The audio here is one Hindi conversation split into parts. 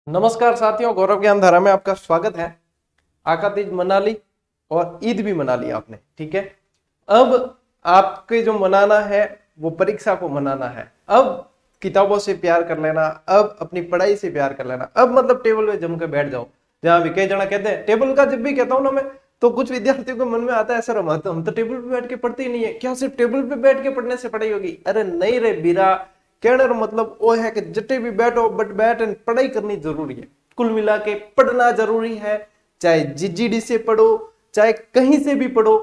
नमस्कार साथियों, गौरव ज्ञान धारा में आपका स्वागत है। आका तीज मना ली और ईद भी मना ली आपने, ठीक है। अब आपके जो मनाना है वो परीक्षा को मनाना है। अब किताबों से प्यार कर लेना, अब अपनी पढ़ाई से प्यार कर लेना। अब मतलब टेबल पे जम के बैठ जाओ। जहां भी कई जना कहते हैं टेबल का, जब भी कहता हूं ना मैं, तो कुछ विद्यार्थियों के मन में आता है सर हम तो टेबल पे बैठ के पढ़ते ही नहीं है, क्या सिर्फ टेबल पे बैठ के पढ़ने से पढ़ाई होगी? अरे नहीं रे बीरा, कहने का मतलब वो है कि जटे भी बैठो बट बैठ एंड पढ़ाई करनी जरूरी है। कुल मिला के पढ़ना जरूरी है, चाहे जीजीडी से पढ़ो चाहे कहीं से भी पढ़ो,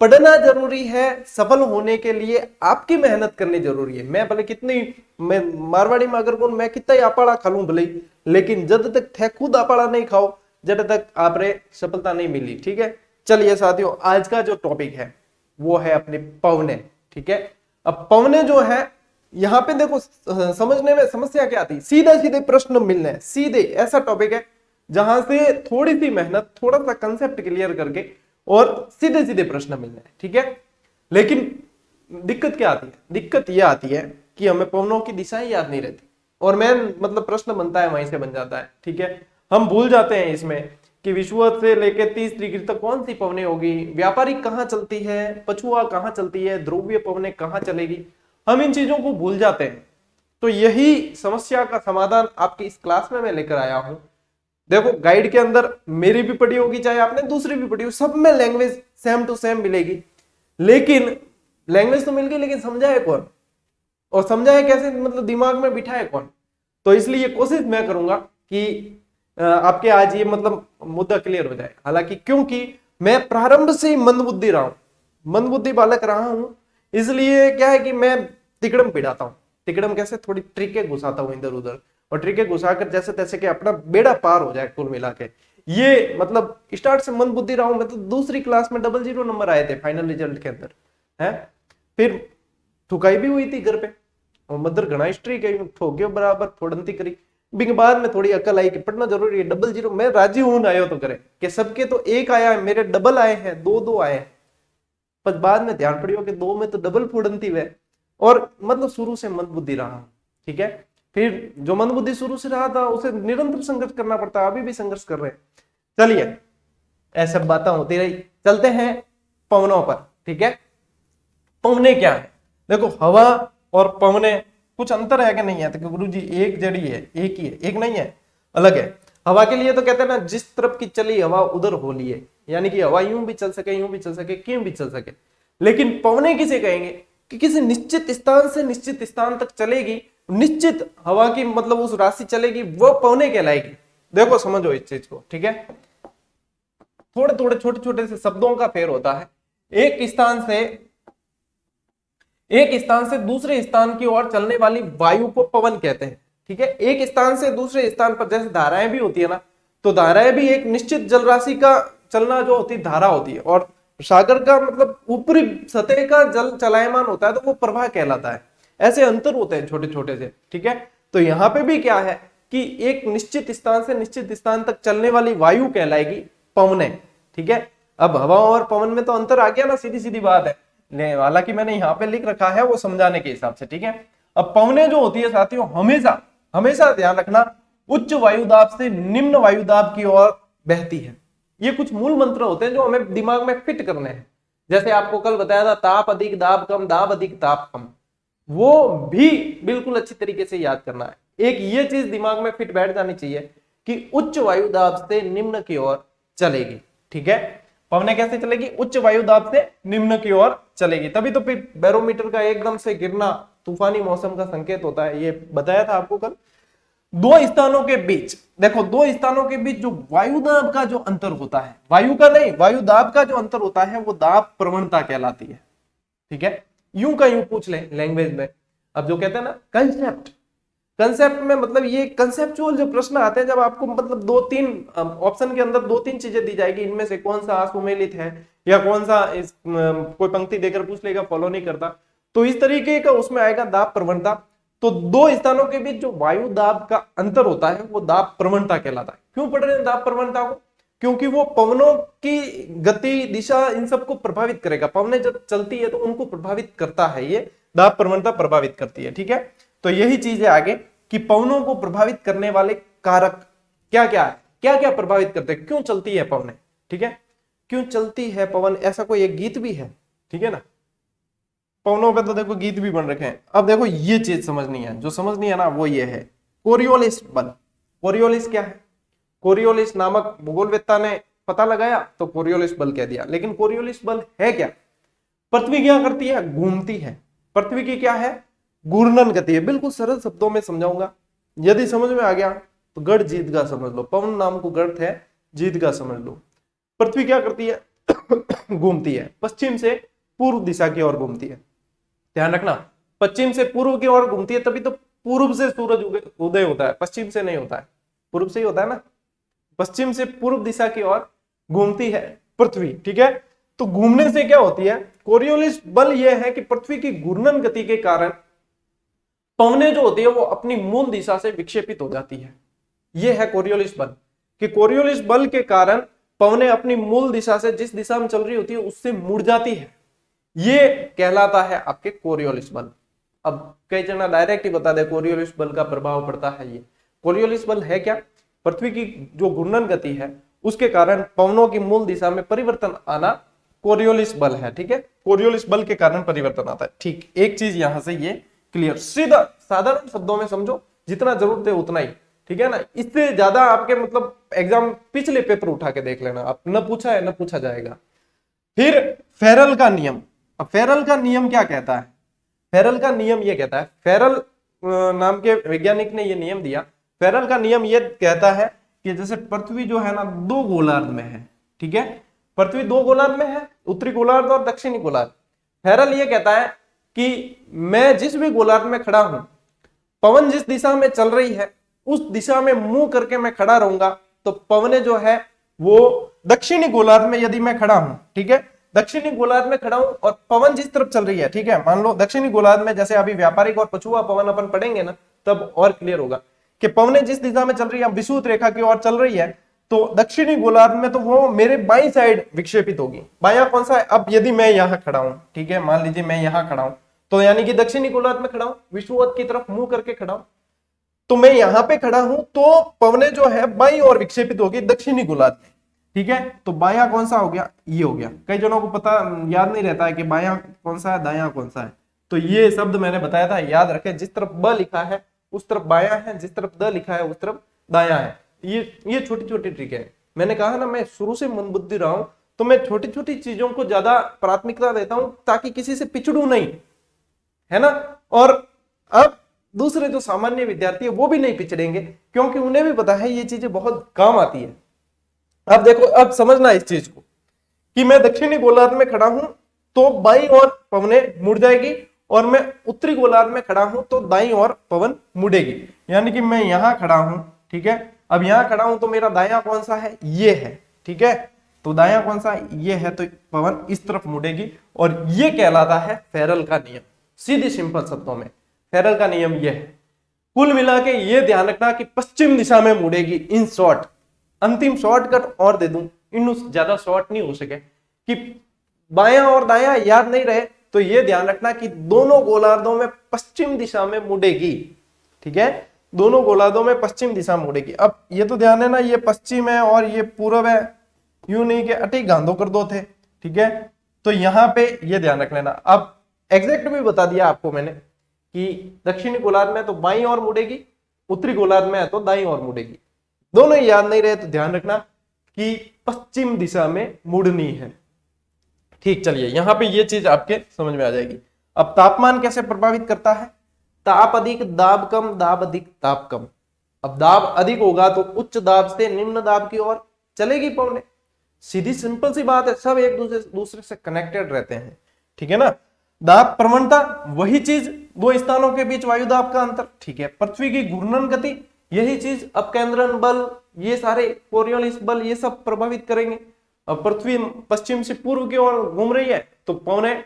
पढ़ना जरूरी है। सफल होने के लिए आपकी मेहनत करनी जरूरी है। मैं भले कितनी, मैं मारवाड़ी में अगर मैं कितना ही आपाड़ा खा लूं भले, लेकिन जब तक थे खुद आपाड़ा नहीं खाओ जब तक आप रे सफलता नहीं मिली, ठीक है। चलिए साथियों, आज का जो टॉपिक है वो है अपने पवने, ठीक है। अब पवने जो है, यहां पे देखो समझने में समस्या क्या आती है, सीधे सीधे प्रश्न मिलने हैं, सीधे ऐसा टॉपिक है जहां से थोड़ी सी मेहनत, थोड़ा सा कंसेप्ट क्लियर करके और सीधे सीधे प्रश्न मिलने हैं, ठीक है। लेकिन दिक्कत क्या आती है? दिक्कत यह आती है कि हमें पवनों की दिशाएं याद नहीं रहती और मेन मतलब प्रश्न बनता है वहीं से बन जाता है, ठीक है। हम भूल जाते हैं इसमें कि विषुवत से लेकर 30 डिग्री तक कौन सी पवने होगी, व्यापारिक कहाँ चलती है, पछुआ कहाँ चलती है, ध्रुवीय पवने कहाँ चलेगी, हम इन चीजों को भूल जाते हैं। तो यही समस्या का समाधान आपकी इस क्लास में मैं लेकर आया हूं। देखो गाइड के अंदर मेरी भी पढ़ी होगी, चाहे आपने दूसरी भी पढ़ी हो, सब में लैंग्वेज सेम टू सेम मिलेगी। लेकिन लैंग्वेज तो मिल गई, लेकिन समझाए कौन और समझाए कैसे, मतलब दिमाग में बिठाए कौन? तो इसलिए कोशिश मैं करूंगा कि आपके आज ये मतलब मुद्दा क्लियर हो जाए। हालांकि क्योंकि मैं प्रारंभ से ही मंदबुद्धि रहा हूं, मंदबुद्धि बालक रहा हूं, इसलिए क्या है कि मैं तिकड़म पिढ़ाता हूँ। तिकड़म कैसे, थोड़ी ट्रिके घुसाता हूँ इधर उधर, और ट्रिके घुसाकर जैसे तैसे के अपना बेड़ा पार हो जाए कुल मिला के। ये मतलब स्टार्ट से मंदबुद्धि रहा हूं मैं। तो दूसरी क्लास में 00 नंबर आए थे फाइनल रिजल्ट के अंदर, है। फिर ठुकाई भी हुई थी घर पे, और मदर घना स्ट्रिक है, ठोक गयो बराबर, फोड़ंती करी। बिग बाद में थोड़ी अकल आई कि पढ़ना जरूरी है। 00 मैं राजी हूं ना आयो तो करे कि सबके तो एक आया है, मेरे डबल आए हैं, दो दो आए हैं। पर बाद में ध्यान पड़ियो कि दो में तो डबल फोड़ंती हुए, और मतलब शुरू से मंदबुद्धि रहा, ठीक है। फिर जो मंदबुद्धि शुरू से रहा था उसे निरंतर संघर्ष करना पड़ता है, अभी भी संघर्ष कर रहे हैं। चलिए, ऐसे बातें होती रही, चलते हैं पवनों पर, ठीक है। पवने क्या है? देखो हवा और पवने कुछ अंतर है कि नहीं है? तो गुरु जी एक जड़ी है, एक ही है, एक नहीं है, अलग है। हवा के लिए तो कहते हैं ना, जिस तरफ की चली हवा उधर हो लिए, यानी कि हवा यूं भी चल सके, यूं भी चल सके, क्यों भी चल सके। लेकिन पवने किसे कहेंगे? कि किसी निश्चित स्थान से निश्चित स्थान तक चलेगी, निश्चित हवा की मतलब उस राशि चलेगी, वो पवने कहलाएगी। देखो समझो इस चीज को, ठीक है। थोड़े थोड़े छोटे छोटे से शब्दों का फेर होता है। एक स्थान से दूसरे स्थान की ओर चलने वाली वायु को पवन कहते हैं, ठीक है। एक स्थान से दूसरे स्थान पर जैसे धाराएं भी होती है ना, तो धाराएं भी एक निश्चित जल राशि का चलना जो होती है धारा होती है, और सागर का मतलब ऊपरी सतह का जल चलायमान होता है तो वो प्रवाह कहलाता है। ऐसे अंतर होते हैं छोटे छोटे से, ठीक है। तो यहाँ पे भी क्या है कि एक निश्चित स्थान से निश्चित स्थान तक चलने वाली वायु कहलाएगी पवने, ठीक है। अब हवा और पवन में तो अंतर आ गया ना, सीधी सीधी बात है। हालांकि मैंने यहाँ पे लिख रखा है वो समझाने के हिसाब से, ठीक है। अब पवने जो होती है साथियों, हमेशा हमेशा ध्यान रखना, उच्च वायुदाब से निम्न वायुदाब की ओर बहती है। ये कुछ मूल मंत्र होते हैं जो हमें दिमाग में फिट करने हैं। जैसे आपको कल बताया था, ताप अधिक दाब कम, दाब अधिक ताप कम, वो भी बिल्कुल अच्छी तरीके से याद करना है। एक ये चीज दिमाग में फिट बैठ जानी चाहिए कि उच्च वायुदाब से निम्न की ओर चलेगी, ठीक है। पवने कैसे चलेगी? उच्च वायुदाब से निम्न की ओर चलेगी। तभी तो फिर बैरोमीटर का एकदम से गिरना तूफानी मौसम का संकेत होता है, ये बताया था आपको कल। दो स्थानों के बीच, देखो दो स्थानों के बीच जो वायुदाब का जो अंतर होता है, वायु का नहीं, वायुदाब का जो अंतर होता है वो दाब प्रवणता कहलाती है, ठीक है। यूं का यूं पूछ ले लैंग्वेज में। अब जो कहते हैं ना कंसेप्ट, कंसेप्ट में मतलब ये कंसेप्चुअल जो प्रश्न आते हैं, जब आपको मतलब दो तीन ऑप्शन के अंदर दो तीन चीजें दी जाएगी, इनमें से कौन सा असुमेलित है या कौन सा इस कोई पंक्ति देकर पूछ लेगा, फॉलो नहीं करता, तो इस तरीके का उसमें आएगा दाब प्रवणता। तो दो स्थानों के बीच जो वायु दाब का अंतर होता है वो दाब प्रवणता कहलाता है। क्यों पढ़ रहे हैं दाब प्रवणता को? क्योंकि वो पवनों की गति, दिशा, इन सबको प्रभावित करेगा। पवनें जब चलती है तो उनको प्रभावित करता है, ये दाब प्रवणता प्रभावित करती है, ठीक है। तो यही चीज है आगे कि पवनों को प्रभावित करने वाले कारक क्या क्या है, क्या क्या प्रभावित करते हैं, क्यों चलती है पवनें, ठीक है, क्यों चलती है पवन, ऐसा कोई एक गीत भी है, ठीक है ना, पवनों पे तो देखो गीत भी बन रखे हैं। अब देखो ये चीज समझनी है, जो समझनी है ना वो ये है, कोरियोलिस बल। कोरियोलिस क्या है, कोरियोलिस नामक भूगोलवेत्ता ने पता लगाया तो कोरियोलिस बल कह दिया। लेकिन कोरियोलिस बल है क्या, पृथ्वी क्या करती है, घूमती है, पृथ्वी की क्या है, घूर्णन गति है। बिल्कुल सरल शब्दों में समझाऊंगा, यदि समझ में आ गया तो गढ़ जीत का समझ लो, पवन नाम को गढ़ है, जीत का समझ लो। पृथ्वी क्या करती है घूमती है, पश्चिम से पूर्व दिशा की ओर घूमती है, ध्यान रखना, पश्चिम से पूर्व की ओर घूमती है, तभी तो पूर्व से सूरज उदय होता है, पश्चिम से नहीं होता है, पूर्व से ही होता है ना, पश्चिम से पूर्व दिशा की ओर घूमती है पृथ्वी, ठीक है। तो घूमने से क्या होती है, कोरियोलिस बल यह है कि पृथ्वी की घूर्णन गति के कारण पवनें जो होती है वो अपनी मूल दिशा से विक्षेपित हो जाती है। यह है कोरियोलिस बल, कि कोरियोलिस बल के कारण पवनें अपनी मूल दिशा से, जिस दिशा में चल रही होती है उससे मुड़ जाती है, ये कहलाता है आपके कोरियोलिस बल। अब कई जना डायरेक्ट ही बता दे कोरियोलिस बल का प्रभाव पड़ता है, ये कोरियोलिस बल है क्या, पृथ्वी की जो घूर्णन गति है उसके कारण पवनों की मूल दिशा में परिवर्तन आना कोरियोलिस बल है, ठीक है, कोरियोलिस बल के कारण परिवर्तन आता है। ठीक, एक चीज यहां से ये क्लियर, सीधा साधारण शब्दों में समझो, जितना जरूरत है उतना ही, ठीक है ना, इससे ज्यादा आपके मतलब एग्जाम पिछले पेपर उठा के देख लेना, आप न पूछा है न पूछा जाएगा। फिर फेरल का नियम, अब फेरल का नियम क्या कहता है, फेरल का नियम ये कहता है, फेरल नाम के वैज्ञानिक ने ये नियम दिया, फेरल का नियम ये कहता है कि जैसे पृथ्वी जो है ना दो गोलार्ध में है, ठीक है, पृथ्वी दो गोलार्ध में है, उत्तरी गोलार्ध और दक्षिणी गोलार्ध। फेरल ये कहता है कि मैं जिस भी गोलार्ध में खड़ा हूं, पवन जिस दिशा में चल रही है उस दिशा में मुंह करके मैं खड़ा रहूंगा, तो पवने जो है वो दक्षिणी गोलार्ध में यदि मैं खड़ा हूं, ठीक है, दक्षिणी गोलार्ध में खड़ा हूं और पवन जिस तरफ चल रही है, ठीक है, मान लो दक्षिणी गोलार्ध में, जैसे अभी व्यापारिक और पछुआ पवन अपन पढ़ेंगे ना तब और क्लियर होगा कि पवने जिस दिशा में चल रही है, विषुवत रेखा की ओर चल रही है, तो दक्षिणी गोलार्ध में तो वो मेरे बाई साइड विक्षेपित होगी। बाया कौन सा है, अब यदि मैं यहां खड़ा हूं, ठीक है, मान लीजिए मैं यहां खड़ा हूं, तो यानी कि दक्षिणी गोलार्ध में खड़ा हूं, विषुवत की तरफ मुंह करके खड़ा हूं, तो मैं यहां पे खड़ा हूं तो पवने जो है बाई और विक्षेपित होगी दक्षिणी गोलार्ध में, ठीक है। तो बाया कौन सा हो गया, ये हो गया। कई जनों को पता याद नहीं रहता है कि बाया कौन सा है, दाया कौन सा है, तो ये शब्द मैंने बताया था, याद रखे, जिस तरफ ब लिखा है उस तरफ बाया है, जिस तरफ द लिखा है उस तरफ दाया है। ये छोटी छोटी ट्रिक है, मैंने कहा ना मैं शुरू से मन बुद्धि रहा हूं, तो मैं छोटी छोटी चीजों को ज्यादा प्राथमिकता देता हूं ताकि किसी से पिछड़ू नहीं, है ना। और अब दूसरे जो सामान्य विद्यार्थी है वो भी नहीं पिछड़ेंगे, क्योंकि उन्हें भी पता है ये चीजें बहुत काम आती है। अब देखो, अब समझना इस चीज को कि मैं दक्षिणी गोलार्ध में खड़ा हूं तो बाईं ओर पवने मुड़ जाएगी, और मैं उत्तरी गोलार्ध में खड़ा हूं तो दाईं ओर पवन मुड़ेगी। यानी कि मैं यहां खड़ा हूं, ठीक है, अब यहां खड़ा हूं तो मेरा दायां कौन सा है, ये है, ठीक है, तो दायां कौन सा है, ये है, तो पवन इस तरफ मुड़ेगी, और ये कहलाता है फेरल का नियम। सीधी सिंपल शब्दों में फेरल का नियम ये है। कुल मिला के ये ध्यान रखना कि पश्चिम दिशा में मुड़ेगी, इन शॉर्ट। अंतिम शॉर्टकट और दे दूं, इन ज्यादा शॉर्ट नहीं हो सके कि बायां और दायां याद नहीं रहे, तो ये ध्यान रखना कि दोनों गोलार्धों में पश्चिम दिशा में मुड़ेगी, ठीक है, दोनों गोलार्धों में पश्चिम दिशा मुड़ेगी। अब ये तो ध्यान है ना, ये पश्चिम है और ये पूर्व है, यूं नहीं कि अटी गांधो कर दो थे, ठीक है, तो यहां पे ये ध्यान रख लेना। अब एग्जैक्ट भी बता दिया आपको मैंने कि दक्षिणी गोलार्ध में तो बाईं ओर मुड़ेगी, उत्तरी गोलार्ध में है तो दाईं ओर मुड़ेगी। दोनों ही याद नहीं रहे तो ध्यान रखना कि पश्चिम दिशा में मुड़नी है। ठीक, चलिए यहां पे ये चीज आपके समझ में आ जाएगी। अब तापमान कैसे प्रभावित करता है, ताप अधिक दाब कम, दाब अधिक ताप कम। अब दाब अधिक होगा तो उच्च दाब से निम्न दाब की ओर चलेगी पवनें। सीधी सिंपल सी बात है, सब एक दूसरे से कनेक्टेड रहते हैं, ठीक है ना। दाब प्रवणता वही चीज, दो स्थानों के बीच वायु दाब का अंतर, ठीक है। पृथ्वी की घूर्णन गति यही चीज, अपकेंद्रन बल, ये सारे कोरियोलिस बल ये सब प्रभावित करेंगे। अब पृथ्वी पश्चिम से पूर्व की ओर घूम रही है तो पवनें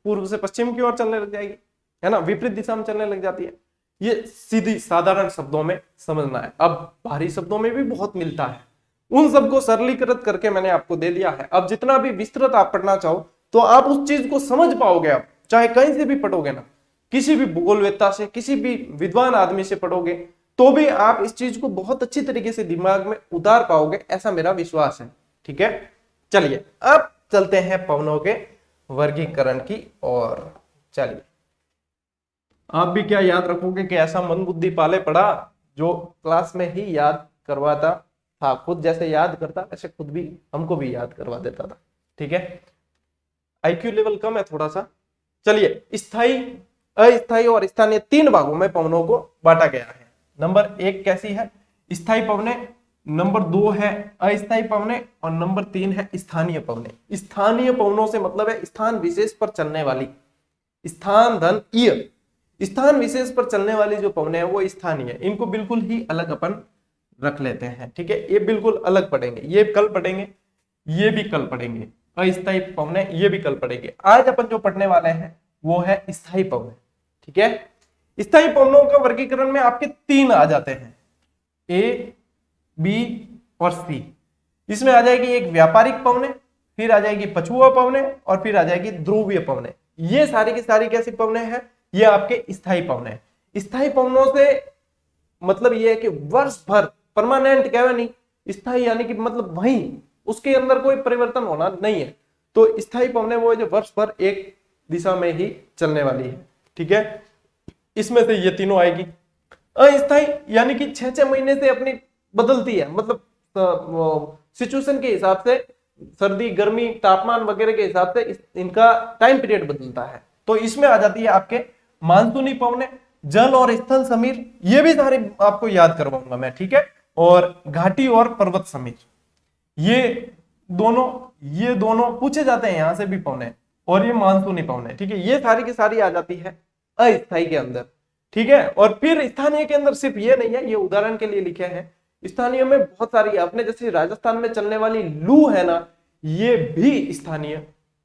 पूर्व से पश्चिम की ओर चलने लग जाएगी, है ना, विपरीत दिशा में चलने लग जाती है। ये सीधी साधारण शब्दों में समझना है। अब भारी शब्दों में भी बहुत मिलता है, उन सबको सरलीकृत करके मैंने आपको दे दिया है। अब जितना भी विस्तृत आप पढ़ना चाहो तो आप उस चीज को समझ पाओगे, आप चाहे कहीं से भी पढ़ोगे ना, किसी भी भूगोलवेत्ता से, किसी भी विद्वान आदमी से पढ़ोगे तो भी आप इस चीज को बहुत अच्छी तरीके से दिमाग में उतार पाओगे, ऐसा मेरा विश्वास है। ठीक है, चलिए अब चलते हैं पवनों के वर्गीकरण की ओर। चलिए, आप भी क्या याद रखोगे कि ऐसा मन बुद्धि पाले पड़ा जो क्लास में ही याद करवाता था, खुद जैसे याद करता ऐसे खुद भी हमको भी याद करवा देता था। ठीक है, आईक्यू लेवल कम है थोड़ा सा। चलिए, स्थायी, अस्थायी और स्थानीय 3 भागों में पवनों को बांटा गया है। नंबर 1 कैसी है? स्थायी पवने। नंबर 2 है अस्थायी पवने और नंबर 3 है स्थानीय पवने। स्थानीय पवनों से मतलब है स्थान विशेष पर चलने वाली, स्थान धन ईय, स्थान विशेष पर चलने वाली जो पवने हैं वो स्थानीय, इनको बिल्कुल ही अलग अपन रख लेते हैं। ठीक है, ये बिल्कुल अलग पढ़ेंगे, ये कल पढ़ेंगे, ये भी कल पढ़ेंगे। अस्थायी पवने ये भी कल पढ़ेंगे। आज अपन जो पढ़ने वाले हैं वो है स्थायी पवने। ठीक है, स्थायी पवनों का वर्गीकरण में आपके 3 आ जाते हैं, ए, बी और सी। इसमें आ जाएगी एक व्यापारिक पवने, फिर आ जाएगी पछुआ पवने और फिर आ जाएगी ध्रुवीय पवने। ये सारी की सारी कैसी पवने हैं? ये आपके स्थायी पवने। स्थायी पवनों से मतलब ये है कि वर्ष भर, परमानेंट क्या है नहीं, स्थायी यानी कि मतलब वहीं उसके अंदर कोई परिवर्तन होना नहीं है। तो स्थायी पवने वो है जो वर्ष भर एक दिशा में ही चलने वाली है। ठीक है, इसमें से ये तीनों आएगी। अस्थायी यानी कि 6-6 महीने से अपनी बदलती है, मतलब सिचुएशन के हिसाब से, सर्दी गर्मी तापमान वगैरह के हिसाब से इनका टाइम पीरियड बदलता है। तो इसमें आ जाती है आपके मानसूनी पवने, जल और स्थल समीर, ये भी सारे आपको याद करवाऊंगा मैं। ठीक है, और घाटी और पर्वत समीर, ये दोनों पूछे जाते हैं यहां से भी पवने, और ये मानसूनी पवने। ठीक है, ये सारी की सारी आ जाती है अस्थायी के अंदर। ठीक है, और फिर स्थानीय के अंदर सिर्फ ये नहीं है, ये उदाहरण के लिए लिखे हैं। स्थानीय में बहुत सारी, अपने जैसे राजस्थान में चलने वाली लू है ना, ये भी स्थानीय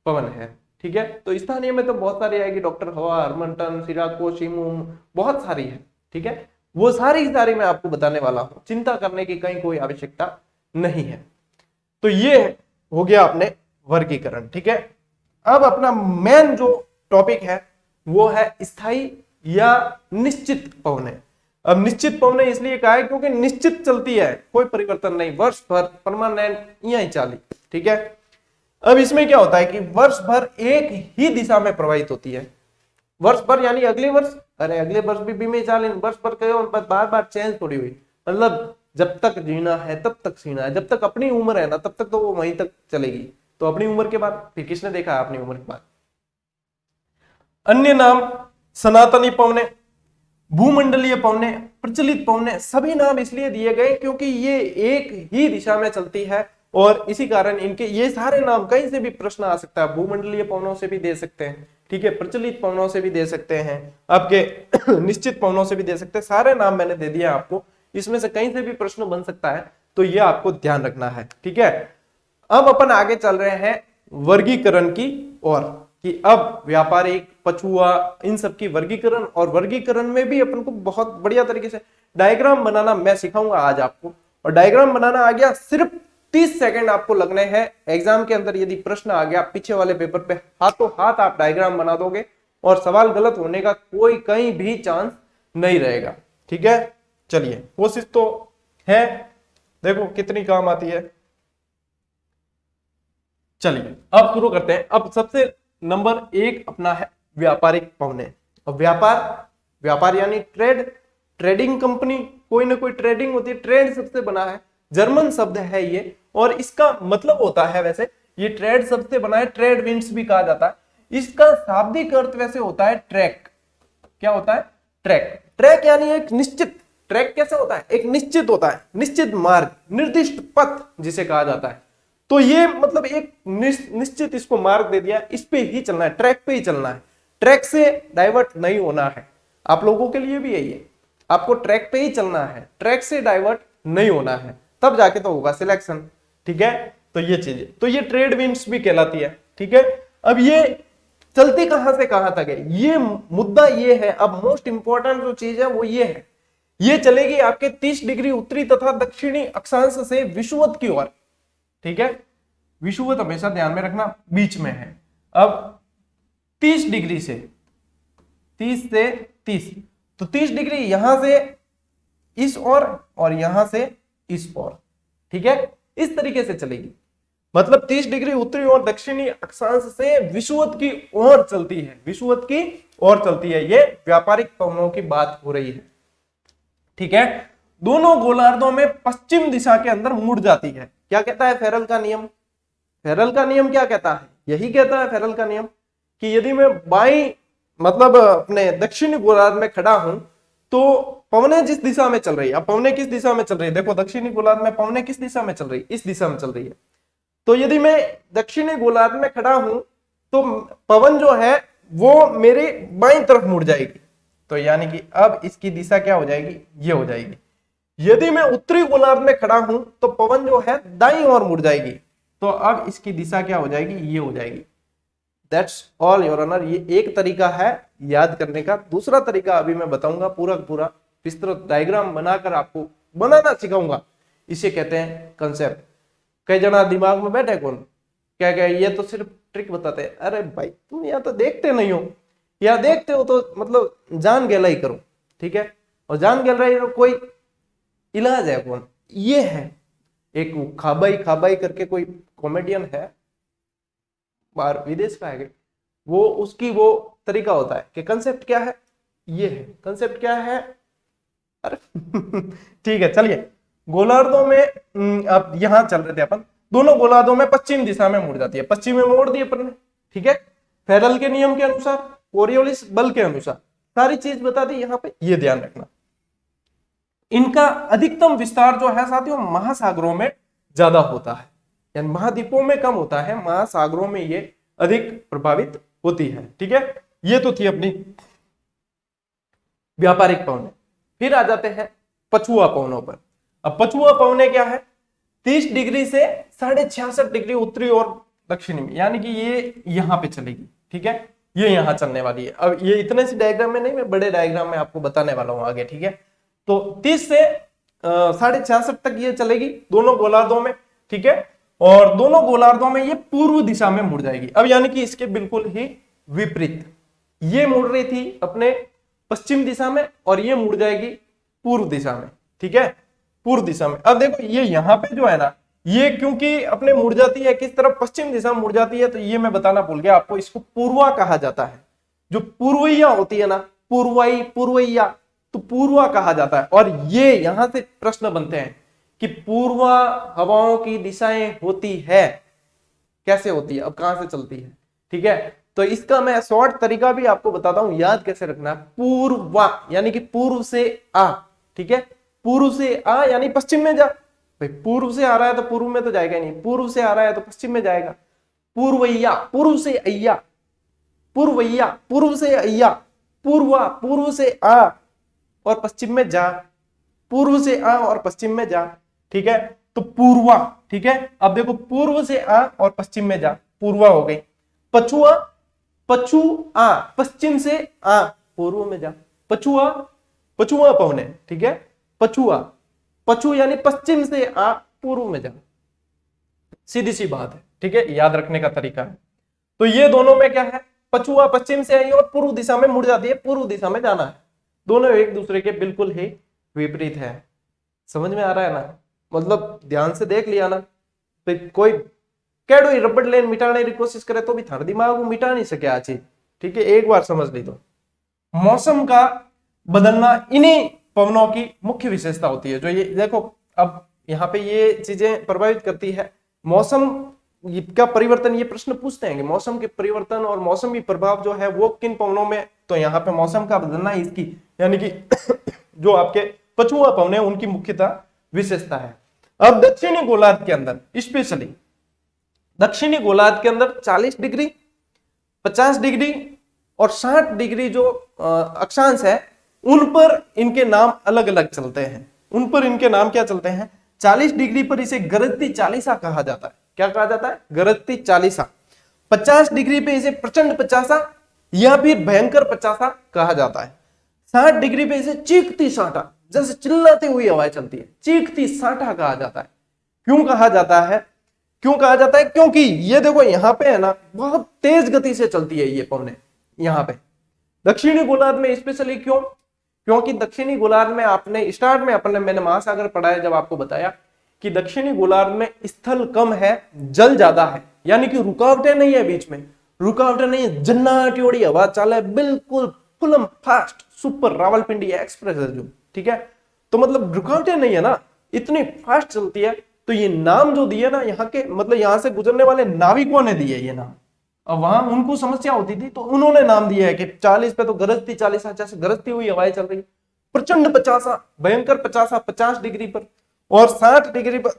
पवन है। ठीक है, तो स्थानीय में तो बहुत सारी आएगी, डॉक्टर हवा, हरमनटन, सिराको, शिमूम, बहुत सारी है। ठीक है, वो सारी मैं आपको बताने वाला हूं, चिंता करने की कहीं कोई आवश्यकता नहीं है। तो ये हो गया अपने वर्गीकरण। ठीक है, अब अपना मेन जो टॉपिक है वो है स्थायी या निश्चित पवने। अब निश्चित पवने इसलिए कहा है क्योंकि निश्चित चलती है, कोई परिवर्तन नहीं, वर्ष भर परमानेंट यही चाली। ठीक है, अब इसमें क्या होता है कि वर्ष भर एक ही दिशा में प्रवाहित होती है। वर्ष भर यानी अगले वर्ष, अरे अगले वर्ष भी बीमे चाली, वर्ष भर कहे और बार बार चेंज थोड़ी हुई, मतलब जब तक जीना है तब तक सीना है, जब तक अपनी उम्र है ना तब तक तो वो वहीं तक चलेगी। तो अपनी उम्र के बाद फिर किसने देखा है अपनी उम्र के बाद? अन्य नाम सनातनी पवने, भूमंडलीय पवने, प्रचलित पवने, सभी नाम इसलिए दिए गए क्योंकि ये एक ही दिशा में चलती है और इसी कारण इनके ये सारे नाम, कहीं से भी प्रश्न आ सकता है। भूमंडलीय पवनों से भी दे सकते हैं, ठीक है, प्रचलित पवनों से भी दे सकते हैं, आपके निश्चित पवनों से भी दे सकते हैं। सारे नाम मैंने दे दिया आपको, इसमें से कहीं से भी प्रश्न बन सकता है, तो ये आपको ध्यान रखना है। ठीक है, अब अपन आगे चल रहे हैं वर्गीकरण की ओर, कि अब व्यापारिक, पछुआ, इन सब की वर्गीकरण, और वर्गीकरण में भी अपन को बहुत बढ़िया तरीके से डायग्राम बनाना मैं सिखाऊंगा आज आपको। और डायग्राम बनाना आ गया, सिर्फ 30 सेकंड आपको लगने हैं। एग्जाम के अंदर यदि प्रश्न आ गया पीछे वाले पेपर पे, हाथों हाथ आप डायग्राम बना दोगे और सवाल गलत होने का कोई कहीं भी चांस नहीं रहेगा। ठीक है, चलिए कोशिश तो है, देखो कितनी काम आती है। चलिए अब शुरू करते हैं। अब सबसे नंबर 1 अपना है व्यापारिक पवने। अब व्यापार यानी ट्रेड, ट्रेडिंग कंपनी, कोई ना कोई ट्रेडिंग होती है, ट्रेड सबसे बना है, जर्मन शब्द है ये, और इसका मतलब होता है, वैसे ये ट्रेड शब्द से बना है, ट्रेड विंड्स भी कहा जाता है। इसका शाब्दिक अर्थ वैसे होता है ट्रैक। क्या होता है? ट्रैक। ट्रैक यानी एक निश्चित, ट्रैक कैसे होता है? एक निश्चित होता है, निश्चित मार्ग, निर्दिष्ट पथ जिसे कहा जाता है। तो ये मतलब एक निश्चित इसको मार्ग दे दिया, इस पे ही चलना है, ट्रैक पे ही चलना है, ट्रैक से डाइवर्ट नहीं होना है। आप लोगों के लिए भी यही है, आपको ट्रैक पे ही चलना है, ट्रैक से डाइवर्ट नहीं होना है, तब जाके तो होगा सिलेक्शन। ठीक है, तो ये चीजें, तो ये ट्रेड विंड्स भी कहलाती है। ठीक है, अब ये चलती कहां से कहां तक है, ये मुद्दा ये है। अब मोस्ट इंपॉर्टेंट जो चीज है वो ये है, ये चलेगी आपके 30 डिग्री उत्तरी तथा दक्षिणी अक्षांश से विषुवत की ओर। ठीक है, विषुवत हमेशा ध्यान में रखना, बीच में है। अब 30 डिग्री से 30 तो 30 डिग्री यहां से इस ओर और यहां से इस ओर, ठीक है, इस तरीके से चलेगी। मतलब 30 डिग्री उत्तरी और दक्षिणी अक्षांश से विषुवत की ओर चलती है, विषुवत की ओर चलती है। ये व्यापारिक पवनों की बात हो रही है, ठीक है। दोनों गोलार्धों में पश्चिम दिशा के अंदर मुड़ जाती है। क्या कहता है फेरल का नियम? फेरल का नियम क्या कहता है? यही कहता है फेरल का नियम कि यदि मैं बाई मतलब अपने दक्षिणी गोलार्ध में खड़ा हूं तो पवनें जिस दिशा में चल रही है, अब पवनें किस दिशा में चल रही है, देखो दक्षिणी गोलार्ध में पवनें किस दिशा में चल रही है, इस दिशा में चल रही है। तो यदि मैं दक्षिणी गोलार्ध में खड़ा हूं तो पवन जो है वो मेरे बाईं तरफ मुड़ जाएगी। तो यानी कि अब इसकी दिशा क्या हो जाएगी, ये हो जाएगी। यदि मैं उत्तरी गोलार्ध में खड़ा हूं तो पवन जो है दाईं ओर मुड़ जाएगी। तो अब इसकी दिशा क्या हो जाएगी, ये हो जाएगी। That's all your honour. ये एक तरीका है याद करने का। दूसरा तरीका अभी मैं बताऊंगा, पूरा विस्तृत डायग्राम बनाकर आपको बनाना सिखाऊंगा। इसे कहते हैं कंसेप्ट। कई जना दिमाग में बैठे कौन क्या क्या ये तो सिर्फ ट्रिक बताते हैं। अरे भाई तुम या तो देखते नहीं हो, या देखते हो तो मतलब जान गहलाई करो, ठीक है। और जान गहलाई कोई इलाज है कौन? ये है एक खाबाई खाबाई करके कोई कॉमेडियन है, बाहर विदेश का है वो, उसकी वो तरीका होता है कि कंसेप्ट क्या है, ये है कंसेप्ट क्या है। अरे ठीक है चलिए, गोलार्धों में अब यहां चल रहे थे अपन, दोनों गोलार्धों में पश्चिम दिशा में मुड़ जाती है, पश्चिम में मोड़ दिए अपन ने, ठीक है। फेरल के नियम के अनुसार, कोरियोलिस बल के अनुसार सारी चीज बता दी यहाँ पे, ये ध्यान रखना। इनका अधिकतम विस्तार जो है साथियों महासागरों में ज्यादा होता है, यानी महाद्वीपों में कम होता है, महासागरों में ये अधिक प्रभावित होती है, ठीक है। ये तो थी अपनी व्यापारिक पवनें। फिर आ जाते हैं पछुआ पवनों पर। अब पछुआ पवनें क्या है? 30 डिग्री से 66.5 डिग्री उत्तरी और दक्षिणी में, यानी कि ये यहां पे चलेगी, ठीक है, ये यहां चलने वाली है। अब ये इतने से डायग्राम में नहीं, मैं बड़े डायग्राम में आपको बताने वाला हूं आगे, ठीक है। तो 30 से 66.5 तक ये चलेगी दोनों गोलार्धों में, ठीक है। और दोनों गोलार्धों में ये पूर्व दिशा में मुड़ जाएगी। अब यानी कि इसके बिल्कुल ही विपरीत, ये मुड़ रही थी अपने पश्चिम दिशा में और ये मुड़ जाएगी पूर्व दिशा में, ठीक है, पूर्व दिशा में। अब देखो ये यहाँ पे जो है ना, ये क्योंकि अपने मुड़ जाती है किस तरफ, पश्चिम दिशा में मुड़ जाती है, तो ये मैं बताना भूल गया आपको, इसको पूर्वा कहा जाता है। जो पूर्वैया होती है ना, पूर्वाई पूर्वैया, तो पूर्वा कहा जाता है। और ये यहां से प्रश्न बनते हैं कि पूर्वा हवाओं की दिशाएं होती है, कैसे होती है, अब कहां से चलती है, ठीक है। तो इसका मैं शॉर्ट तरीका भी आपको बताता हूं, याद कैसे रखना। पूर्वा यानी कि पूर्व से आ, ठीक है, पूर्व से आ यानी पश्चिम में जा। भाई पूर्व से आ रहा है तो पूर्व में तो जाएगा नहीं, पूर्व से आ रहा है तो पश्चिम में जाएगा। पूर्वैया पूर्व से अय्या, पूर्वैया पूर्व से अय्या, पूर्वा पूर्व से आ और पश्चिम में जा, पूर्व से आ और पश्चिम में जा, ठीक है। तो पूर्वा, ठीक है। अब देखो पूर्व से आ और पश्चिम में जा, पूर्वा हो गई। पछुआ, पछु आ, पश्चिम से आ पूर्व में जा, पछुआ, पछुआ पवने, ठीक है। पछुआ, पछु यानी पश्चिम से आ पूर्व में जा, सीधी सी बात है, ठीक है, याद रखने का तरीका है। तो ये दोनों में क्या है, पछुआ पश्चिम से आई और पूर्व दिशा में मुड़ जाती है, पूर्व दिशा में जाना है। दोनों एक दूसरे के बिल्कुल ही विपरीत है। समझ में आ रहा है ना? मतलब ध्यान से देख लिया ना, कोई केड़ो ही रबड़ लेन मिटाने की कोशिश करे तो भी थार दिमाग मिटा नहीं सके आ चीज, ठीक है, एक बार समझ ली। तो मौसम का बदलना इन्हीं पवनों की मुख्य विशेषता होती है। जो ये देखो, अब यहाँ पे ये चीजें प्रभावित करती है मौसम का परिवर्तन। ये प्रश्न पूछते हैं कि मौसम के परिवर्तन और मौसमी प्रभाव जो है वो किन पवनों में, तो यहाँ पे मौसम का बदलना इसकी यानी कि जो आपके पछुआ पवन है उनकी मुख्यतः विशेषता है। अब दक्षिणी गोलार्ध के अंदर, स्पेशली दक्षिणी गोलार्ध के अंदर 40 डिग्री, 50 डिग्री और 60 डिग्री जो अक्षांश है उन पर इनके नाम अलग अलग चलते हैं। उन पर इनके नाम क्या चलते हैं? 40 डिग्री पर इसे गरजती चालीसा कहा जाता है। क्या कहा जाता है? गरजती चालीसा। 50 डिग्री पे इसे प्रचंड पचासा या फिर भयंकर पचासा कहा जाता है। 60 डिग्री पे इसे चीखती साटा, जैसे चिल्लाती हुई हवाएं चलती है, चीखती साटा कहा जाता है। क्यों कहा जाता है? क्यों कहा जाता है? क्योंकि ये देखो यहाँ पे है ना, बहुत तेज गति से चलती है ये पवनें यहाँ पे दक्षिणी गोलार्ध में स्पेशली। क्यों? क्योंकि दक्षिणी गोलार्ध में आपने स्टार्ट में अपने मैंने महासागर पढ़ा है, जब आपको बताया कि दक्षिणी गोलार्ध में स्थल कम है, जल ज्यादा है, यानी कि रुकावटें नहीं है, बीच में रुकावटें नहीं है, जन्नत योड़ी हवा चाले बिल्कुल full fast super Rawalpindi express है जो, ठीक है। तो मतलब रुकावटें नहीं है ना, इतनी फास्ट चलती है। तो ये नाम जो दिए ना यहाँ के, मतलब यहाँ से गुजरने वाले नाविकों ने दिए ये नाम। अब वहां उनको समस्या होती थी तो उन्होंने नाम दिया है कि 40 पे तो गरजती 40 जैसे गरजती हुई हवाएं चल रही, प्रचंड 50 भयंकर 50 डिग्री पर, और 60 डिग्री पर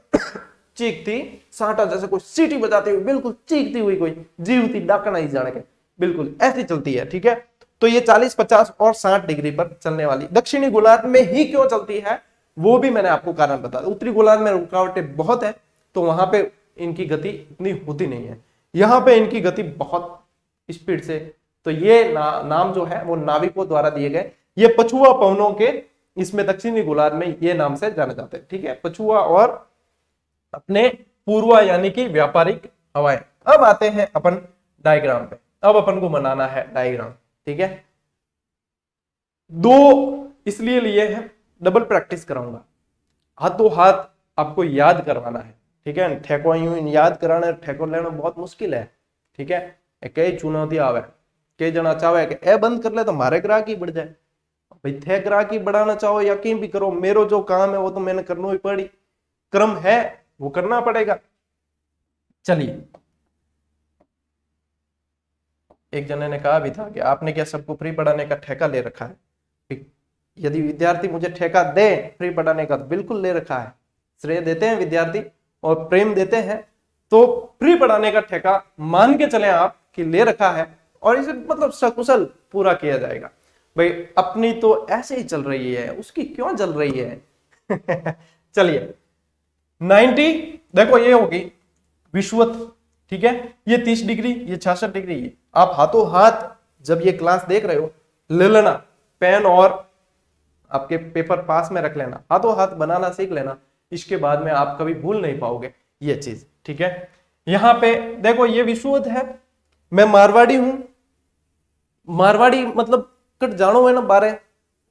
चीखती 60 जैसे कोई सीटी बजाती हुई, बिल्कुल चीखती हुई कोई जीवती डाकना ही जाने के, बिल्कुल ऐसी चलती है, ठीक है। तो ये 40, 50 और 60 डिग्री पर चलने वाली दक्षिणी गोलार्ध में ही क्यों चलती है, वो भी मैंने आपको कारण बताया। उत्तरी गोलार्ध में रुकावटें बहुत है, तो वहां पे इनकी गति इतनी होती नहीं है, यहाँ पे इनकी गति बहुत स्पीड से। तो ये नाम जो है वो नाविकों द्वारा दिए गए, ये पछुआ पवनों के इसमें दक्षिणी गोलार्ध में ये नाम से जाने जाते हैं, ठीक है, पछुआ और अपने पूर्वा यानी कि व्यापारिक हवाएं। अब आते हैं अपन डायग्राम पे, अब अपन को बनाना है डायग्राम, ठीक है। दो इसलिए लिए हैं, डबल प्रैक्टिस कराऊंगा, हाथों हाथ आपको याद करवाना है, ठीक है। ठेको यूं याद कराना, ठेको लेना बहुत मुश्किल है, ठीक है। कई चुनौती आवे, कई जना चाहे कि ए बंद कर ले तो हमारे ग्राहक ही बढ़ जाए, भाई थे ग्राहक ही बढ़ाना चाहो या कहीं भी करो, मेरो जो काम है वो तो मैंने करना ही पड़ी, क्रम है वो करना पड़ेगा। चलिए, एक जने ने कहा भी था कि आपने क्या सबको फ्री पढ़ाने का ठेका ले रखा है। यदि विद्यार्थी मुझे ठेका दे फ्री पढ़ाने का, तो बिल्कुल ले रखा है, श्रेय देते हैं विद्यार्थी और प्रेम देते हैं, तो फ्री पढ़ाने का ठेका मान के चले आप कि ले रखा है, और इसे मतलब सकुशल पूरा किया जाएगा। भाई अपनी तो ऐसे ही चल रही है, उसकी क्यों चल रही है। चलिए 90, देखो ये होगी विषुवत, ठीक है, ये 30 डिग्री, ये 66 डिग्री। ये आप हाथों हाथ जब ये क्लास देख रहे हो ले लेना, पेन और आपके पेपर पास में रख लेना, हाथों हाथ बनाना सीख लेना, इसके बाद में आप कभी भूल नहीं पाओगे ये चीज, ठीक है। यहां पे देखो ये विषुवत है, मैं मारवाड़ी हूं, मारवाड़ी मतलब कट जानो है ना बारे,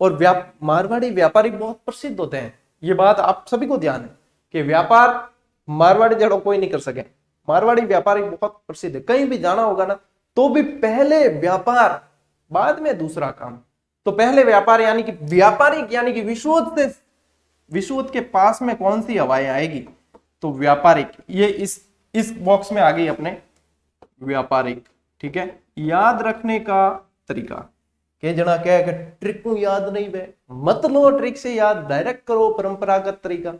और मारवाड़ी व्यापारी बहुत प्रसिद्ध होते हैं, ये बात आप सभी को ध्यान है कि व्यापार मारवाड़ी जड़ों कोई नहीं कर सके, मारवाड़ी व्यापारी बहुत प्रसिद्ध है। कहीं भी जाना होगा ना तो भी पहले व्यापार बाद में दूसरा काम, तो पहले व्यापार यानी कि व्यापारिक यानी कि विषुवत से, विषुवत के पास में कौन सी हवाएं आएगी, तो व्यापारिक, ये इस बॉक्स में आ गई अपने व्यापारिक, ठीक है। याद रखने का तरीका, के जना क्या है कि ट्रिक को याद नहीं वे, मत लो ट्रिक से याद, डायरेक्ट करो परंपरागत तरीका।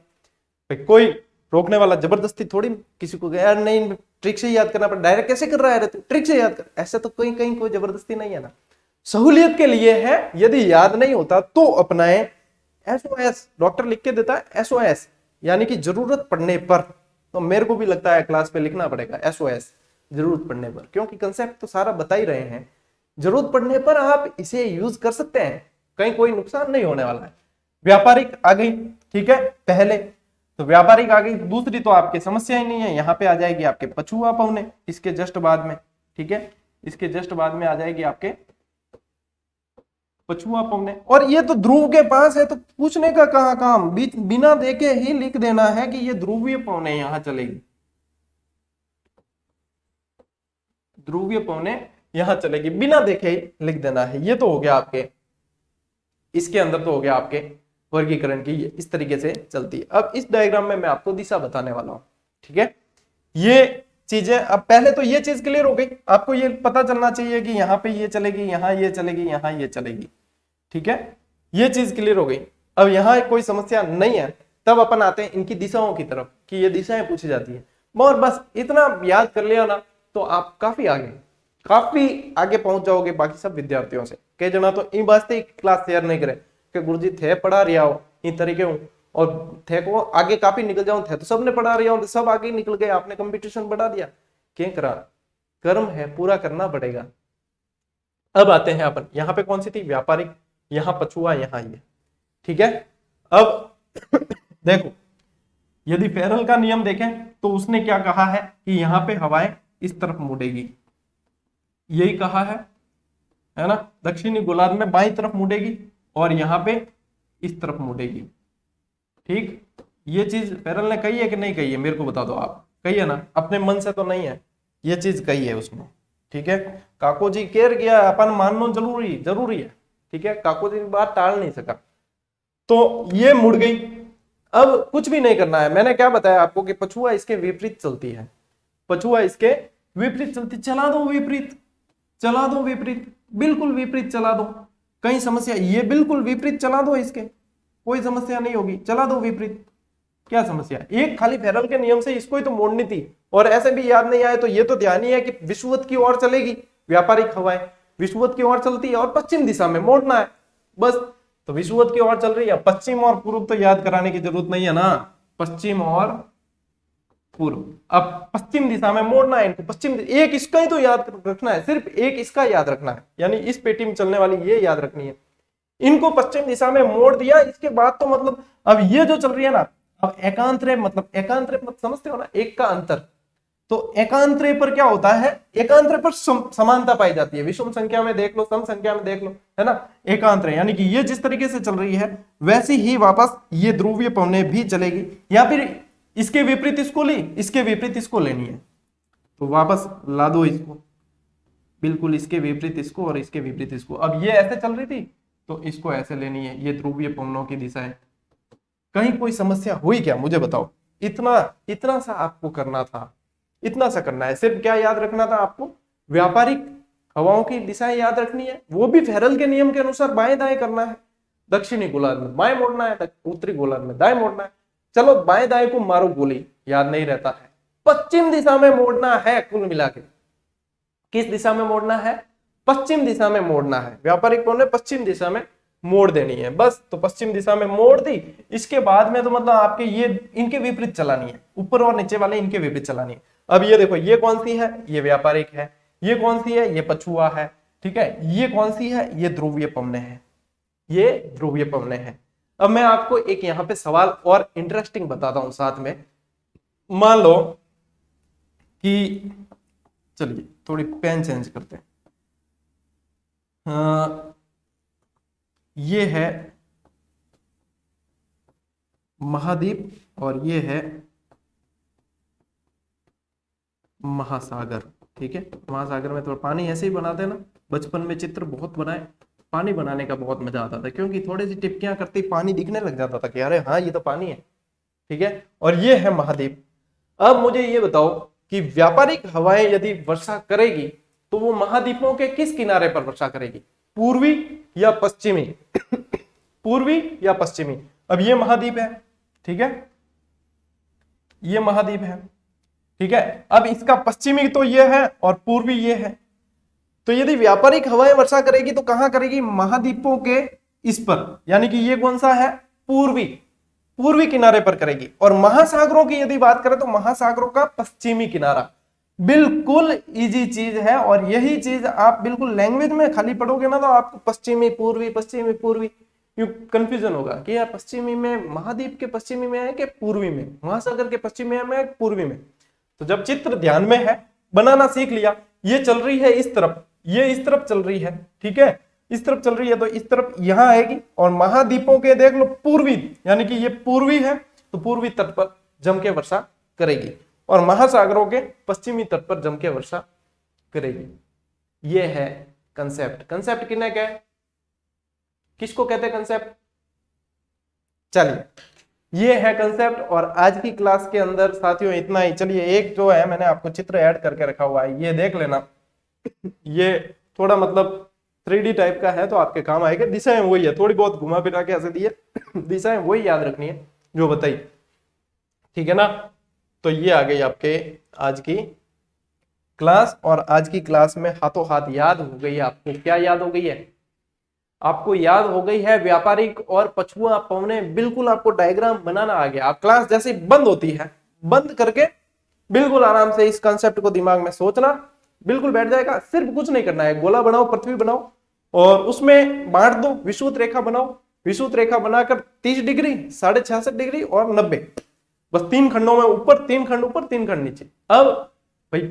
कोई रोकने वाला जबरदस्ती थोड़ी किसी को यार नहीं ट्रिक से याद करना पड़े, डायरेक्ट कैसे कर रहा है तू ट्रिक से याद कर, ऐसा तो कहीं कहीं कोई जबरदस्ती नहीं है ना, सहूलियत के लिए है। यदि याद नहीं होता तो अपनाए SOS, डॉक्टर लिख के देता है SOS यानी कि जरूरत पड़ने पर, तो मेरे को भी लगता है क्लास पे लिखना पड़ेगा SOS जरूरत पड़ने पर, क्योंकि कंसेप्ट तो सारा बता ही रहे हैं, जरूरत पड़ने पर आप इसे यूज कर सकते हैं, कहीं कोई नुकसान नहीं होने वाला है। व्यापारिक आ गई, ठीक है, पहले तो व्यापारिक आ गई। दूसरी तो आपकी समस्या ही नहीं है, यहाँ पे आ जाएगी आपके पछुआ पवने, इसके जस्ट बाद में, ठीक है, इसके जस्ट बाद में आ जाएगी आपके पछुआ पवने, और ये तो ध्रुव के पास है, तो पूछने का कहाँ काम, बिना देखे ही लिख देना है कि ये ध्रुवीय पवने यहां चलेगी, ध्रुवीय पवने यहां चलेगी, बिना देखे ही लिख देना है। ये तो हो गया आपके, इसके अंदर तो हो गया आपके वर्गीकरण की, ये इस तरीके से चलती है। अब इस डायग्राम में मैं आपको दिशा बताने वाला हूं, ठीक है। ये चीजें अब पहले तो ये चीज क्लियर हो गई, आपको ये पता चलना चाहिए कि यहाँ पे ये चलेगी, यहाँ ये चलेगी, यहाँ ये चलेगी, ठीक है, ये चीज क्लियर हो गई। अब यहाँ कोई समस्या नहीं है, तब अपन आते हैं इनकी दिशाओं की तरफ कि ये दिशाएं पूछी जाती है, और बस इतना याद कर लिया ना तो आप काफी आगे पहुंच जाओगे बाकी सब विद्यार्थियों से। कई जना तो इन वास्ते क्लास शेयर नहीं करे कि गुरुजी थे पढ़ा रिया हो इन तरीके हूं, और थे को आगे काफी निकल जाऊं, थे तो सबने पढ़ा रिया हो, तो सब आगे निकल गए, आपने कंपटीशन बढ़ा दिया, क्या करा, कर्म है पूरा करना पड़ेगा। अब आते हैं अपन, यहाँ पे कौन सी थी, व्यापारिक, यहाँ पछुआ, यहाँ ये, ठीक है। अब देखो यदि फेरल का नियम देखें तो उसने क्या कहा है कि यहाँ पे हवाएं इस तरफ मुड़ेगी, यही कहा है ना, दक्षिणी गोलार्ध में बाईं तरफ मुड़ेगी और यहाँ पे इस तरफ मुड़ेगी। ठीक, ये चीज फेरल ने कही है कि नहीं कही है, मेरे को बता दो आप। कही है ना, अपने मन से तो नहीं है, ये चीज कही है उसने। ठीक है, काको जी केयर किया, अपन मानना जरूरी है। ठीक है, काको जी की बात टाल नहीं सका, तो ये मुड़ गई। अब कुछ भी नहीं करना है, मैंने क्या बताया आपको कि पछुआ इसके विपरीत चलती है, पछुआ इसके विपरीत चलती, चला दो विपरीत, चला दो विपरीत, बिल्कुल विपरीत चला दो, कहीं समस्या, ये बिल्कुल विपरीत चला दो, इसके कोई समस्या नहीं होगी, चला दो विपरीत, क्या समस्या। एक खाली फेरल के नियम से इसको ही तो मोड़नी थी, और ऐसे भी याद नहीं आए तो ये तो ध्यान ही है कि विषुवत की ओर चलेगी व्यापारिक हवाएं, विषुवत की ओर चलती है और पश्चिम दिशा में मोड़ना है बस। तो विषुवत की ओर चल रही है, पश्चिम और पूर्व तो याद कराने की जरूरत नहीं है ना, पश्चिम और पूर्व। अब पश्चिम दिशा में मोड़ना है इनको, पश्चिम, एक इसका ही तो याद रखना है, सिर्फ एक इसका याद रखना है, यानी इस पेटी में चलने वाली ये याद रखनी है। इनको पश्चिम दिशा में मोड़ दिया, इसके बाद तो मतलब अब ये जो चल रही है ना, अब एकांतरे मतलब समझते हो ना, एक का अंतर, तो एकांतरे पर क्या होता है, एकांतरे पर समानता पाई जाती है, विषम संख्या में देख लो, सम संख्या में देख लो, है ना। एकांतरे यानी कि ये जिस तरीके से चल रही है वैसी ही वापस ये ध्रुवीय पवनें भी चलेगी, या फिर इसके विपरीत इसको ली, इसके विपरीत इसको लेनी है, तो वापस ला दो इसको, बिल्कुल इसके विपरीत इसको और इसके विपरीत इसको। अब ये ऐसे चल रही थी तो इसको ऐसे लेनी है, ये ध्रुवीय पवनों की दिशा है। कहीं कोई समस्या हुई क्या, मुझे बताओ। इतना सा आपको करना था, इतना सा करना है, सिर्फ क्या याद रखना था आपको, व्यापारिक हवाओं की दिशाएं याद रखनी है, वो भी फेरल के नियम के अनुसार बाएं दाएं करना है। दक्षिणी गोलार्ध में बाएं मोड़ना है, उत्तरी गोलार्ध में दाएं मोड़ना है। चलो बाएं दाएं को मारो गोली, याद नहीं रहता है, पश्चिम दिशा में मोड़ना है, कुल मिला के किस दिशा में मोड़ना है, पश्चिम दिशा में मोड़ना है। व्यापारिक पवन ने पश्चिम दिशा में मोड़ देनी है बस, तो पश्चिम दिशा में मोड़ दी। इसके बाद में तो मतलब आपके ये इनके विपरीत चलानी है, ऊपर और नीचे वाले इनके विपरीत चलानी है। अब ये देखो, ये कौन सी है, ये व्यापारिक है, ये कौन सी है, ये पछुआ है, ठीक है, ये कौन सी है, ये ध्रुवीय पवनें है, ये ध्रुवीय पवनें है। अब मैं आपको एक यहाँ पे सवाल और इंटरेस्टिंग बताता हूं साथ में। मान लो कि, चलिए थोड़ी पेन चेंज करते हैं, ये है महाद्वीप और ये है महासागर। ठीक है, महासागर में थोड़ा पानी ऐसे ही बनाते हैं ना, बचपन में चित्र बहुत बनाए, पानी बनाने का बहुत मजा आता था, क्योंकि थोड़ी सी टिपकियां करती पानी दिखने लग जाता था कि अरे हाँ ये तो पानी है। ठीक है, और ये है महाद्वीप। अब मुझे ये बताओ कि व्यापारिक हवाएं यदि वर्षा करेगी तो वो महाद्वीपों के किस किनारे पर वर्षा करेगी, पूर्वी या पश्चिमी पूर्वी या पश्चिमी। अब ये महाद्वीप है, ठीक है, ये महाद्वीप है, ठीक है, अब इसका पश्चिमी तो ये है और पूर्वी ये है। तो यदि व्यापारिक हवाएं वर्षा करेगी तो कहां करेगी, महाद्वीपों के इस पर, यानी कि ये कौन सा है, पूर्वी किनारे पर करेगी। और महासागरों की यदि बात करें तो महासागरों का पश्चिमी किनारा। बिल्कुल इजी चीज है, और यही चीज आप बिल्कुल लैंग्वेज में खाली पढ़ोगे ना तो आपको पश्चिमी पूर्वी कंफ्यूजन होगा कि यार पश्चिमी में, महाद्वीप के पश्चिमी में है कि पूर्वी में, महासागर के पश्चिमी में है पूर्वी में। तो जब चित्र ध्यान में है, बनाना सीख लिया, ये चल रही है इस तरफ, ये इस तरफ चल रही है, ठीक है, इस तरफ चल रही है, तो इस तरफ यहां आएगी। और महाद्वीपों के देख लो पूर्वी, यानी कि ये पूर्वी है तो पूर्वी तट पर जम के वर्षा करेगी, और महासागरों के पश्चिमी तट पर जम के वर्षा करेगी। ये है कंसेप्ट। कंसेप्ट किन्हें क्या है, किसको कहते हैं कंसेप्ट, चलिए ये है कंसेप्ट। और आज की क्लास के अंदर साथियों इतना ही। चलिए एक जो है मैंने आपको चित्र ऐड करके रखा हुआ है, ये देख लेना, ये थोड़ा मतलब 3D टाइप का है तो आपके काम आएगा। दिशाएं वही है, थोड़ी बहुत घुमा फिरा के ऐसे दिए, दिशाएं वही याद रखनी है जो बताई, ठीक है ना। तो ये आ गई आपके आज की क्लास, और आज की क्लास में हाथों हाथ याद हो गई है आपको। क्या याद हो गई है आपको, याद हो गई है व्यापारिक और पछुआ पवनें। बिल्कुल आपको डायग्राम बनाना आ गया। आप क्लास जैसे बंद होती है, बंद करके बिल्कुल आराम से इस कंसेप्ट को दिमाग में सोचना, बिल्कुल बैठ जाएगा। सिर्फ कुछ नहीं करना है, गोला बनाओ, पृथ्वी बनाओ और उसमें बांट दो, विषुवत रेखा बनाओ। विषुवत रेखा बनाकर 30 डिग्री, 66.5 डिग्री और 90, बस 3 खंडों में, ऊपर 3 खंड ऊपर 3 खंड नीचे। अब भाई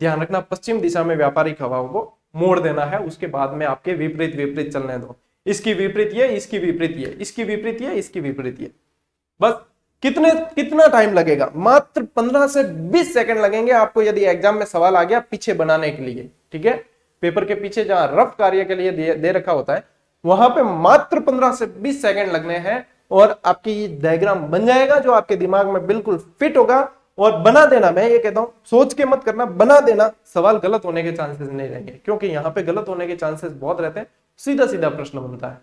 ध्यान रखना, पश्चिम दिशा में व्यापारिक हवाओं को मोड़ देना है, उसके बाद में आपके विपरीत चलने दो। इसकी विपरीत ये, इसकी विपरीत ये, इसकी विपरीत ये, इसकी विपरीत ये। बस कितना टाइम लगेगा? मात्र 15 से 20 सेकंड लगेंगे आपको, यदि एग्जाम में सवाल आ गया पीछे बनाने के लिए, ठीक है। पेपर के पीछे जहां रफ कार्य के लिए दे रखा होता है, वहां पे मात्र 15 से 20 सेकंड लगने हैं और आपकी डायग्राम बन जाएगा जो आपके दिमाग में बिल्कुल फिट होगा। और बना देना, मैं ये कहता हूं, सोच के मत करना, बना देना, सवाल गलत होने के चांसेस नहीं रहेंगे, क्योंकि यहाँ पे गलत होने के चांसेस बहुत रहते हैं, सीधा सीधा प्रश्न बनता है,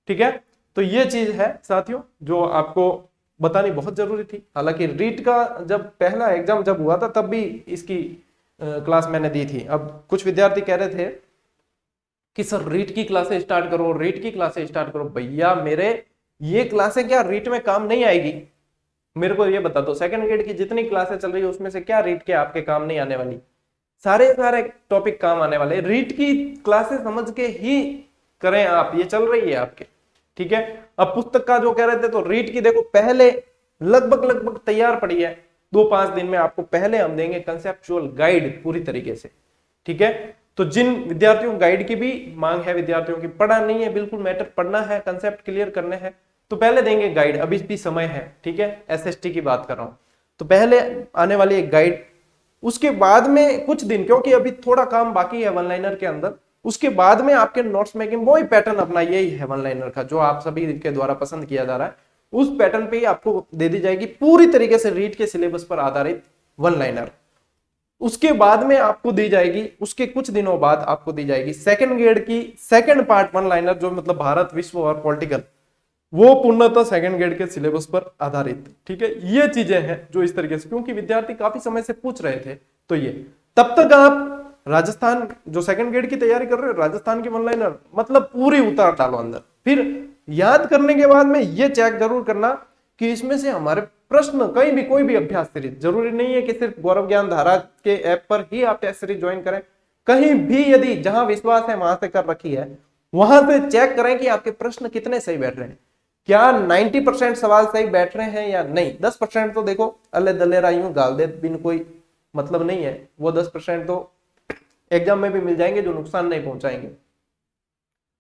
ठीक है। तो ये चीज है साथियों जो आपको बतानी बहुत जरूरी थी। हालांकि रीट का जब पहला एग्जाम जब हुआ था तब भी इसकी क्लास मैंने दी थी। अब कुछ विद्यार्थी कह रहे थे कि सर रीट की क्लासें स्टार्ट करो, रीट की क्लासें स्टार्ट करो। भैया मेरे, ये क्लासें क्या रीट में काम नहीं आएगी? मेरे को ये बता दो, सेकंड ग्रेड की जितनी क्लासें चल रही है उसमें से क्या रीट के आपके काम नहीं आने वाली? सारे टॉपिक काम आने वाले। रीट की क्लासें समझ के ही करें आप, ये चल रही है आपके, ठीक है। अब पुस्तक का जो कह रहे थे, तो रीट की देखो पहले लगभग तैयार पड़ी है, 2-5 दिन में आपको पहले हम देंगे कंसेप्चुअल गाइड पूरी तरीके से, ठीक है। तो जिन विद्यार्थियों गाइड की भी मांग है, विद्यार्थियों की पढ़ा नहीं है, बिल्कुल मैटर पढ़ना है, कंसेप्ट क्लियर करने हैं, तो पहले देंगे गाइड, अभी भी समय है, ठीक है। एसएसटी की बात कर रहा हूं, तो पहले आने वाली एक गाइड, उसके बाद में कुछ दिन, क्योंकि अभी थोड़ा काम बाकी है वन लाइनर के अंदर, उसके बाद में आपके नोट्स मेकिंग वही पैटर्न अपना यही है वन लाइनर का, जो आप सभी के द्वारा पसंद किया जा रहा है, उस पैटर्न पे ही आपको दे दी जाएगी पूरी तरीके से रीट के सिलेबस पर आधारित वन लाइनर। उसके बाद में आपको दी जाएगी, उसके कुछ दिनों बाद आपको दी जाएगी सेकंड ग्रेड की सेकंड पार्ट वन लाइनर, जो मतलब भारत, विश्व और पॉलिटिकल, वो पूर्णतः सेकंड ग्रेड के सिलेबस पर आधारित, ठीक है। ये चीजें हैं जो इस तरीके से, क्योंकि विद्यार्थी काफी समय से पूछ रहे थे, तो ये तब तक आप राजस्थान जो सेकंड ग्रेड की तैयारी कर रहे हो, राजस्थान की वन लाइनर मतलब पूरी उतार डालो अंदर। फिर याद करने के बाद में ये चेक जरूर करना कि इसमें से हमारे प्रश्न, कहीं भी कोई भी अभ्यास सीरीज, जरूरी नहीं है कि सिर्फ गौरव ज्ञान धारा के ऐप पर ही आप टेस्ट सीरीज ज्वाइन करें, कहीं भी यदि जहां विश्वास है वहां से कर रखी है, वहां से चेक करें कि आपके प्रश्न कितने सही बैठ रहे हैं, क्या 90% सवाल सही बैठ रहे हैं या नहीं। 10% तो देखो अल्ले दल्ले यूं गाल दे बिन कोई मतलब नहीं है, वो 10% तो एग्जाम में भी मिल जाएंगे जो नुकसान नहीं पहुंचाएंगे।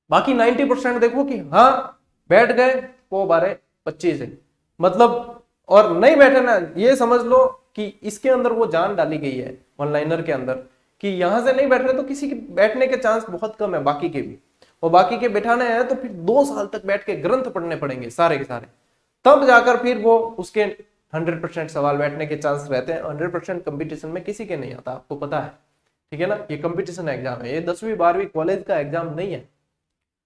बाकी 90% देखो कि हाँ बैठ गए, को बारे 25 है मतलब, और नहीं बैठे ना, ये समझ लो कि इसके अंदर वो जान डाली गई है वन लाइनर के अंदर कि यहां से नहीं बैठ रहे तो किसी के बैठने के चांस बहुत कम है, बाकी के भी, और बाकी के बैठाने हैं तो फिर 2 साल तक बैठ के ग्रंथ पढ़ने पड़ेंगे सारे के सारे, तब जाकर फिर वो उसके 100% सवाल बैठने के चांस रहते हैं। 100% कंपटीशन में किसी के नहीं आता, आपको पता है, ठीक है ना। ये कंपटीशन एग्जाम है, ये 10वीं 12वीं कॉलेज का एग्जाम नहीं है।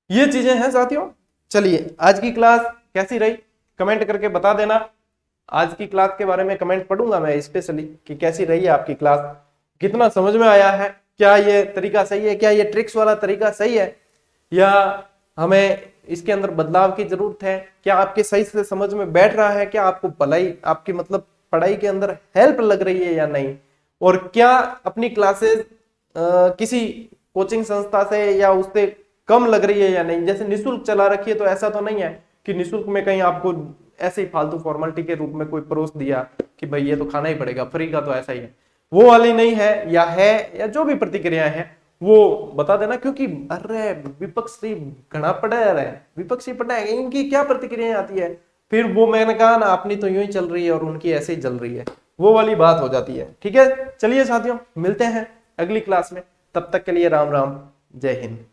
ये चीजें हैं साथियों। चलिए आज की क्लास कैसी रही कमेंट करके बता देना। आज की क्लास के बारे में कमेंट पढ़ूंगा मैं स्पेशली कि कैसी रही है आपकी क्लास, कितना समझ में आया है, क्या ये तरीका सही है, क्या ये ट्रिक्स वाला तरीका सही है, या हमें इसके अंदर बदलाव की जरूरत है, क्या आपके सही से समझ में बैठ रहा है, क्या आपको भलाई आपकी मतलब पढ़ाई के अंदर हेल्प लग रही है या नहीं, और क्या अपनी क्लासेस किसी कोचिंग संस्था से या उससे कम लग रही है या नहीं। जैसे निःशुल्क चला रखी है तो ऐसा तो नहीं है कि निःशुल्क में कहीं आपको ऐसे ही फालतू फॉर्मेलिटी के रूप में कोई परोस दिया कि भाई ये तो खाना ही पड़ेगा, फ्री का तो ऐसा ही है, वो वाली नहीं है, या जो भी प्रतिक्रियाएं हैं वो बता देना। क्योंकि अरे विपक्षी घना पढ़ा रहे, विपक्षी पढ़ा है, इनकी क्या प्रतिक्रियाएं आती है, फिर वो मैंने कहा ना अपनी तो यूं ही चल रही है और उनकी ऐसे ही चल रही है, वो वाली बात हो जाती है। ठीक है, चलिए साथियों मिलते हैं अगली क्लास में, तब तक के लिए राम राम, जय हिंद।